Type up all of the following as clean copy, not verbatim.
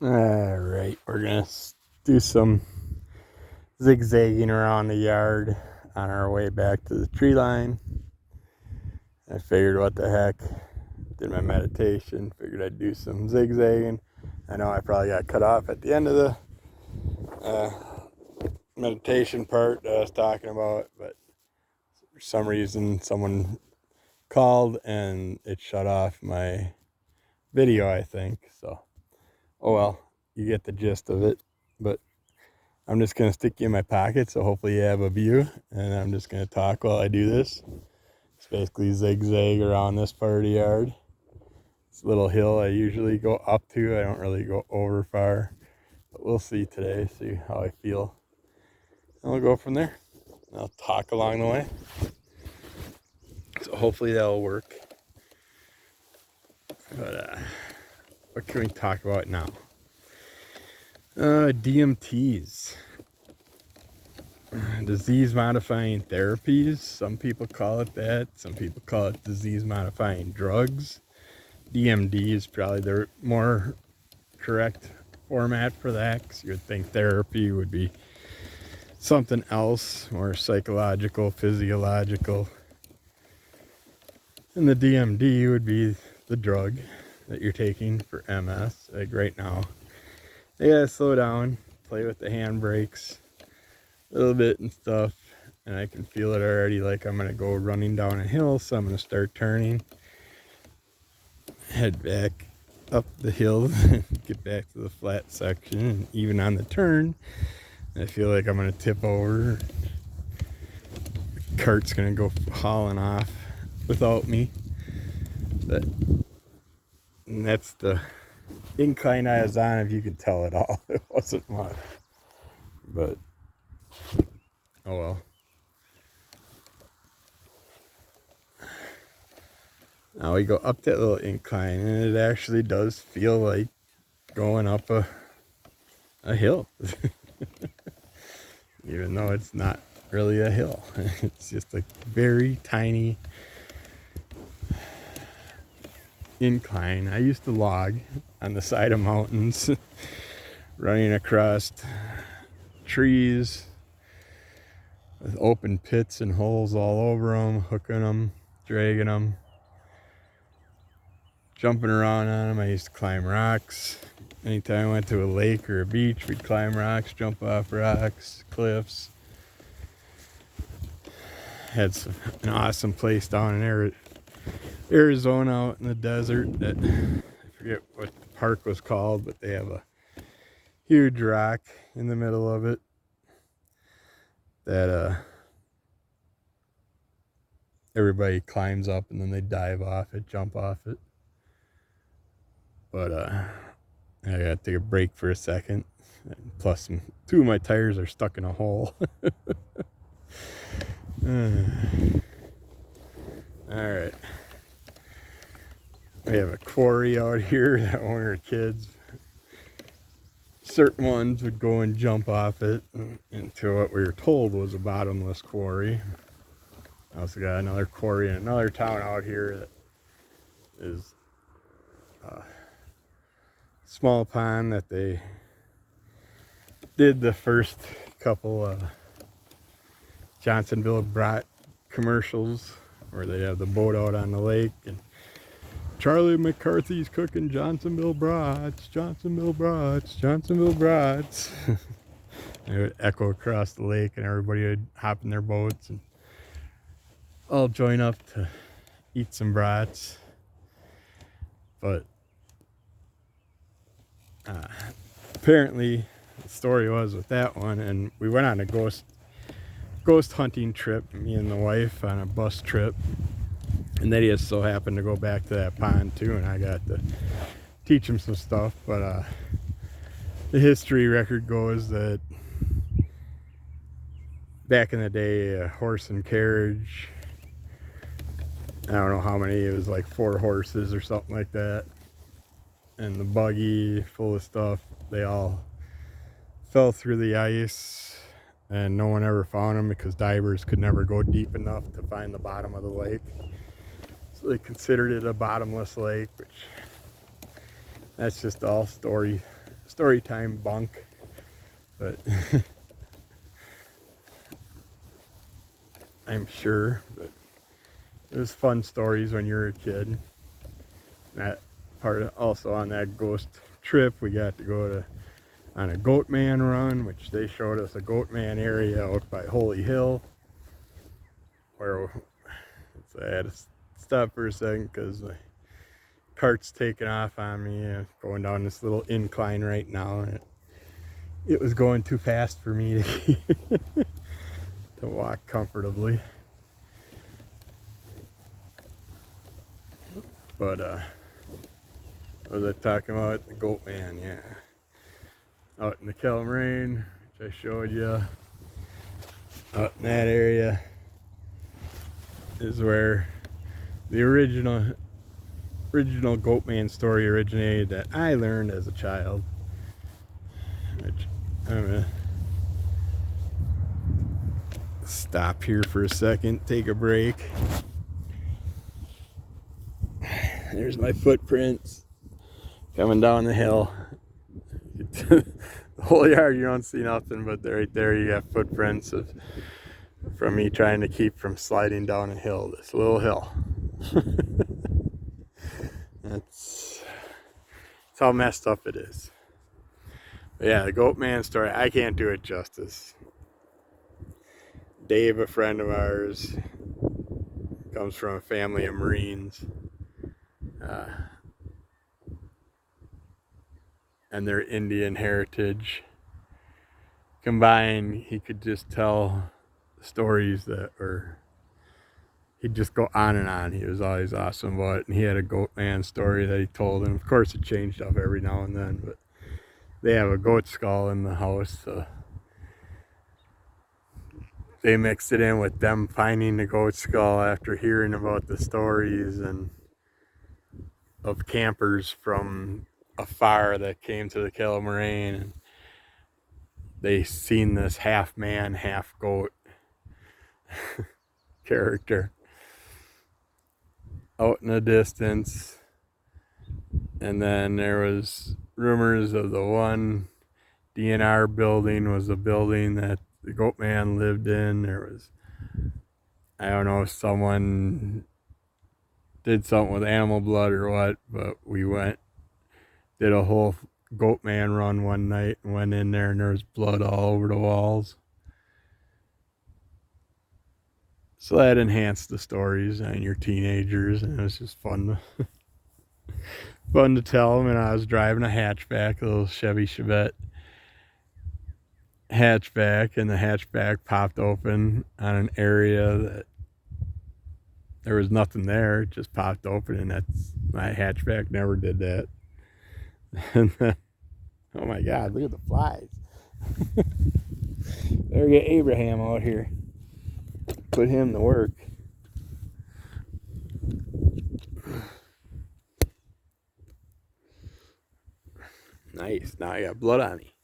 Alright, we're gonna do some zigzagging around the yard on our way back to the tree line. I figured, what the heck, did my meditation, figured I'd do some zigzagging. I know I probably got cut off at the end of the meditation part that I was talking about, but for some reason someone called and it shut off my video, I think. So, oh well, you get the gist of it. But I'm just going to stick you in my pocket, so hopefully you have a view, and I'm just going to talk while I do this. It's basically zigzag around this part of the yard. It's a little hill I usually go up to. I don't really go over far, but we'll see today, see how I feel. And we'll go from there. I'll talk along the way. So hopefully that'll work. But what can we talk about now? DMTs. Disease modifying therapies. Some people call it that. Some people call it disease modifying drugs. DMD is probably the more correct format for that, because you would think therapy would be something else, more psychological, physiological. And the DMD would be the drug that you're taking for MS. Like right now, I gotta slow down, play with the handbrakes a little bit and stuff, and I can feel it already, like I'm gonna go running down a hill, so I'm gonna start turning, head back up the hill, get back to the flat section, and even on the turn, I feel like I'm gonna tip over. The cart's gonna go hauling off without me. But and that's the incline I was on, if you could tell at all. It wasn't much, but oh well. Now we go up that little incline, and it actually does feel like going up a hill. Even though it's not really a hill. It's just a very tiny incline. I used to log on the side of mountains, running across trees with open pits and holes all over them, hooking them, dragging them, jumping around on them. I used to climb rocks. Anytime I went to a lake or a beach, we'd climb rocks, jump off rocks, cliffs. Had an awesome place down in Arizona, out in the desert, that I forget what the park was called, but they have a huge rock in the middle of it that everybody climbs up, and then they dive off it, jump off it. But I gotta take a break for a second. Plus, two of my tires are stuck in a hole. Alright. We have a quarry out here that when we were kids, certain ones would go and jump off it into what we were told was a bottomless quarry. I also got another quarry in another town out here that is a small pond that they did the first couple Johnsonville brat commercials, where they have the boat out on the lake and Charlie McCarthy's cooking Johnsonville brats, Johnsonville brats, Johnsonville brats. It would echo across the lake, and everybody would hop in their boats and all join up to eat some brats. But apparently the story was with that one, and we went on a ghost hunting trip, me and the wife, on a bus trip. And they just so happened to go back to that pond too, and I got to teach them some stuff. But the history record goes that back in the day, a horse and carriage, I don't know how many, it was like 4 horses or something like that, and the buggy full of stuff, they all fell through the ice, and no one ever found them because divers could never go deep enough to find the bottom of the lake. They considered it a bottomless lake, which that's just all story story time bunk, but I'm sure. But it was fun stories when you were a kid. That part of, also on that ghost trip, we got to go to on a goat man run, which they showed us a goat man area out by Holy Hill, where I had to stop for a second because the cart's taking off on me, going down this little incline right now, and it was going too fast for me to walk comfortably. But what was I talking about? The goat man, yeah. Out in the Kelmarine, which I showed you, out in that area is where the original Goatman story originated that I learned as a child. Which I'm gonna stop here for a second, take a break. There's my footprints coming down the hill. The whole yard, you don't see nothing, but right there you got footprints from me trying to keep from sliding down a hill, this little hill. That's how messed up it is. But yeah, the goat man story, I can't do it justice. Dave, a friend of ours, comes from a family of Marines, and their Indian heritage combined. He could just tell stories that were, he'd just go on and on. He was always awesome about it, and he had a goat man story that he told, and of course it changed up every now and then, but they have a goat skull in the house, so they mixed it in with them finding the goat skull after hearing about the stories and of campers from afar that came to the Kelmarine, and they seen this half man, half goat character out in the distance. And then there was rumors of the one DNR building was the building that the goat man lived in. There was, I don't know if someone did something with animal blood or what, but we did a whole goat man run one night and went in there, and there was blood all over the walls. So that enhanced the stories, and you're teenagers, and it was just fun to tell them. And I was driving a hatchback, a little Chevy Chevette hatchback, and the hatchback popped open on an area that there was nothing there. It just popped open, and that's, my hatchback never did that. And then, oh my God, look at the flies. Better get Abraham out here. Put him to work. Nice. Now I got blood on me.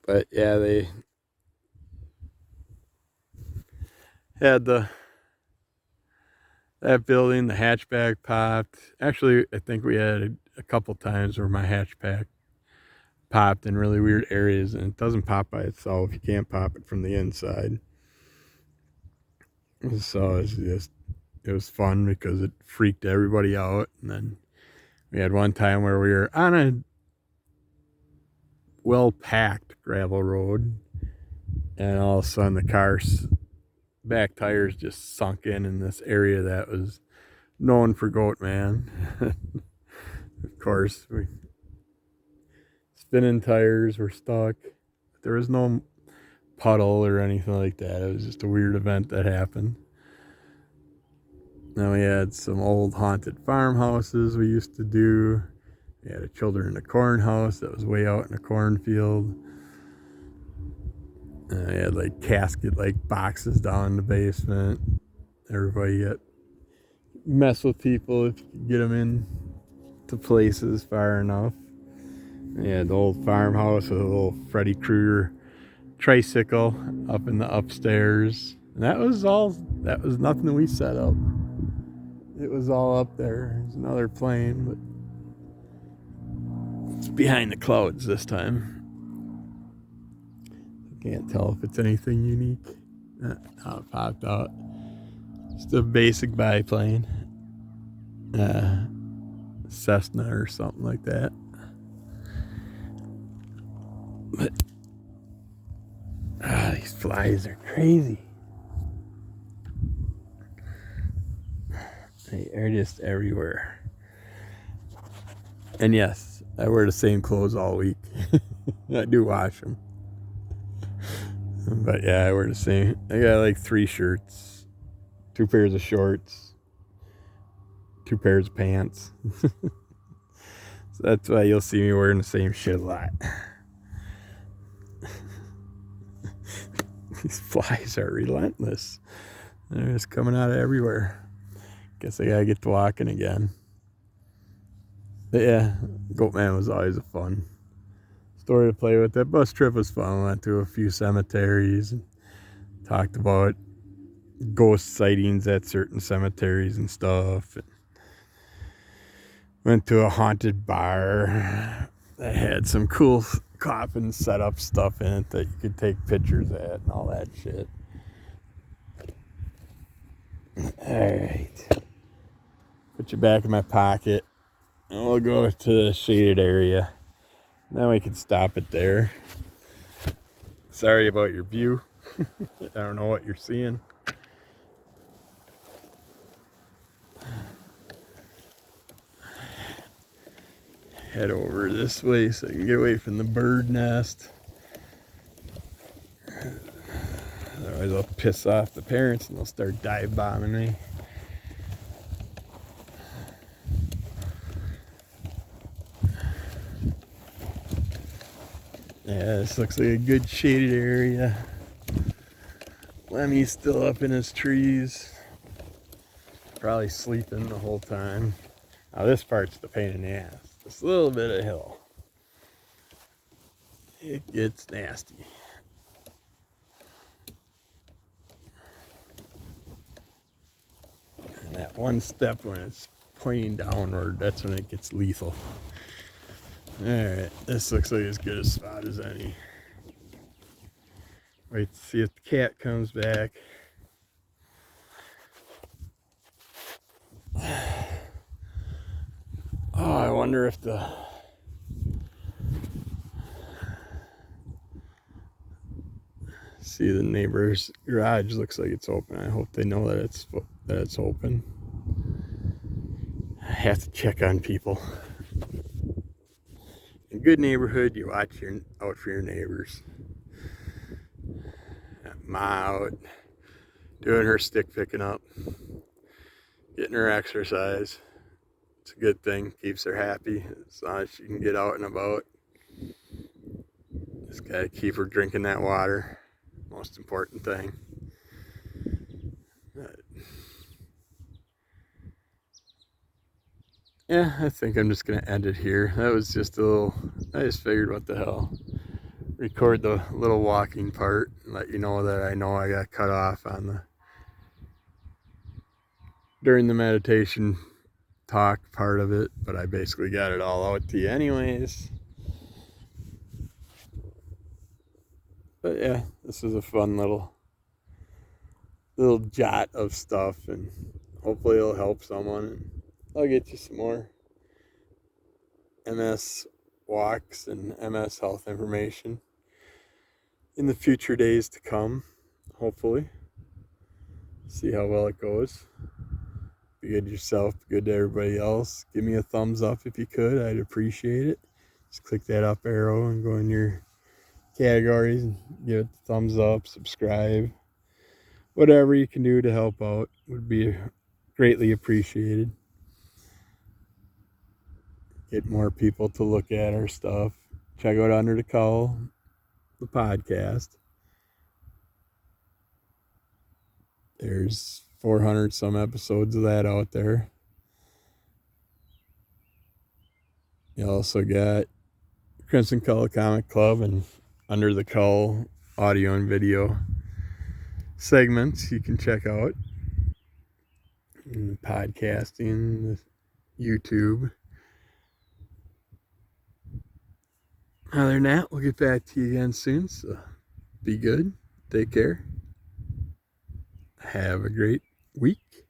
But yeah, they had that building, the hatchback popped. Actually, I think we had a couple times where my hatchback popped in really weird areas, and it doesn't pop by itself. You can't pop it from the inside. So it was fun because it freaked everybody out. And then we had one time where we were on a well-packed gravel road, and all of a sudden the car's back tires just sunk in this area that was known for goat man. Of course, spinning tires were stuck. There was no puddle or anything like that. It was just a weird event that happened. Then we had some old haunted farmhouses we used to do. We had a Children in the Corn house that was way out in a cornfield. And I had like casket like boxes down in the basement. Everybody mess with people if you could get them in to places far enough. We had the old farmhouse with a little Freddy Krueger tricycle up in the upstairs. And that was nothing we set up. it was all up there. There's another plane, but it's behind the clouds this time. I can't tell if it's anything unique. How it popped out. Just a basic biplane. Cessna or something like that. But these flies are crazy. They are just everywhere. And yes, I wear the same clothes all week. I do wash them. But yeah, I wear the same. I got like 3 shirts, 2 pairs of shorts, 2 pairs of pants. So that's why you'll see me wearing the same shit a lot. These flies are relentless. They're just coming out of everywhere. Guess I gotta get to walking again. But yeah, Goatman was always a fun story to play with. That bus trip was fun. We went to a few cemeteries and talked about ghost sightings at certain cemeteries and stuff. Went to a haunted bar that had some cool coffin setup stuff in it that you could take pictures at and all that shit. Alright. Put you back in my pocket. And we'll go to the shaded area. Then we can stop it there. Sorry about your view. I don't know what you're seeing. Head over this way so I can get away from the bird nest. Otherwise I'll piss off the parents and they'll start dive bombing me. Yeah, this looks like a good shaded area. Lemmy's still up in his trees. Probably sleeping the whole time. Now this part's the pain in the ass. This little bit of hill. It gets nasty. And that one step when it's pointing downward, that's when it gets lethal. Alright, this looks like as good a spot as any. Wait to see if the cat comes back. Oh, I wonder if the see the neighbor's garage looks like it's open. I hope they know that it's open. I have to check on people. In a good neighborhood, you watch out for your neighbors. Ma out doing her stick picking up, getting her exercise. It's a good thing, keeps her happy as long as she can get out and about. Just gotta keep her drinking that water, most important thing. But yeah, I think I'm just gonna end it here. That was just a little, I just figured what the hell. Record the little walking part and let you know that I got cut off on during the meditation talk part of it, but I basically got it all out to you anyways. But yeah, this is a fun little jot of stuff, and hopefully it'll help someone, and I'll get you some more MS walks and MS health information in the future days to come, hopefully. See how well it goes. Be good to yourself, be good to everybody else. Give me a thumbs up if you could, I'd appreciate it. Just click that up arrow and go in your categories and give it the thumbs up, subscribe. Whatever you can do to help out would be greatly appreciated. Get more people to look at our stuff. Check out Under the Cowl, the podcast. There's 400 some episodes of that out there. You also got Crimson Cull Comic Club and Under the Cowl audio and video segments you can check out. and podcasting, YouTube. Other than that, we'll get back to you again soon. So be good. Take care. Have a great week.